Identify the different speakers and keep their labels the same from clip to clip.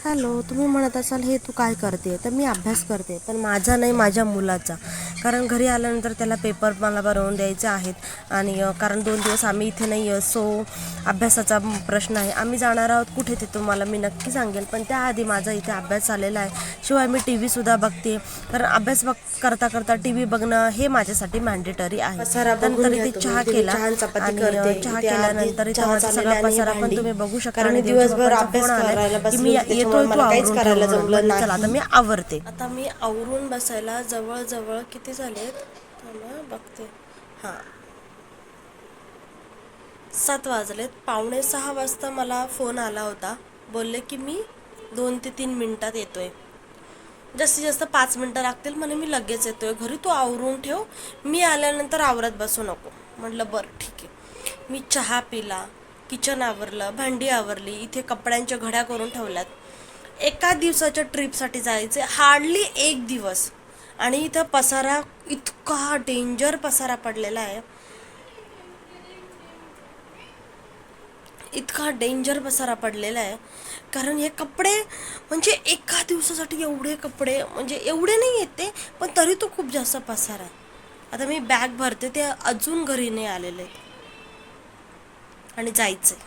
Speaker 1: Hello, तुम्ही म्हणत असाल हे तू काय करते? तर मी अभ्यास करते, पण माझा नाही, माझ्या मुलाचा. कारण घरी आल्यानंतर त्याला पेपर मला बनवून द्यायचे आहेत आणि कारण 2 दिवस आम्ही इथे नाही आहे, सो अभ्यासाचा प्रश्न आहे. आम्ही जाणार आहोत कुठे ते तुम्हाला मी नक्की सांगेल, पण त्याआधी माझा इथे अभ्यास झालेला आहे. शिवाय मी टी व्हीसुद्धा बघते, कारण अभ्यास करता करता टी व्ही बघणं हे माझ्यासाठी मॅन्डेटरी आहे. नंतर इथे चहा केला आणि चहा केल्यानंतर इथं माझा सगळा पसारा पण तुम्ही बघू शकता. आणि
Speaker 2: दिवसभर
Speaker 1: पप्पांचा
Speaker 2: अभ्यास
Speaker 1: फोन आलाय
Speaker 2: करायला
Speaker 1: की
Speaker 2: बसली
Speaker 1: मी
Speaker 2: होती,
Speaker 1: येतोय,
Speaker 2: त्याच्यामुळे
Speaker 1: तू
Speaker 2: मला काहीच
Speaker 1: आवरून ठेव
Speaker 2: करायला
Speaker 1: म्हणून.
Speaker 2: जमलं
Speaker 1: म्हणलं चला आता
Speaker 2: नाही.
Speaker 1: मी आवरते. आता मी आवरून बसायला जवळजवळ किती झालेत थांबा बघते. हां, 7 वाजलेत. 5:45 वाजता मला फोन आला होता. बोलले की मी 2 ते 3 मिनिटात येतोय. जास्तीत जास्त 5 मिनिटं लागतील म्हणे, मी लगेच येतोय घरी, तू आवरून ठेव, मी आल्यानंतर आवरत बसू नको. म्हटलं बरं ठीक आहे. मी चहा पिला, किचन आवरलं, भांडी आवरली, इथे कपड्यांच्या घड्या करून ठेवल्यात. एका दिवसाच्या ट्रिपसाठी जायचे, हार्डली 1 दिवस. आणि इथं पसारा, इतका डेंजर पसारा पडलेला आहे, इतका डेंजर पसारा पडलेला आहे. कारण हे कपडे म्हणजे एका दिवसासाठी एवढे कपडे, म्हणजे एवढे नाही येते, पण तरी तो खूप जास्त पसारा आहे. आता मी बॅग भरते, ते अजून घरी नाही आलेले आणि जायचं.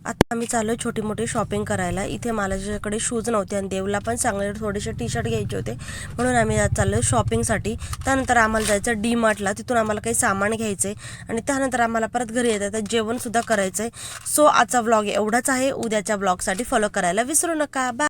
Speaker 1: आता आम्ही चाललो छोटी मोठी शॉपिंग करायला. इथे माझ्याकडे शूज नव्हते आणि देवला पण चांगले थोडेसे टी शर्ट घ्यायचे होते, म्हणून आम्ही आज चाललो शॉपिंगसाठी. त्यानंतर आम्हाला जायचं डी मार्टला, तिथून आम्हाला काही सामान घ्यायचं आहे आणि त्यानंतर आम्हाला परत घरी येतं जेवणसुद्धा करायचं आहे. सो आजचा व्लॉग एवढाच आहे. उद्याच्या व्लॉगसाठी फॉलो करायला विसरू नका. बाय.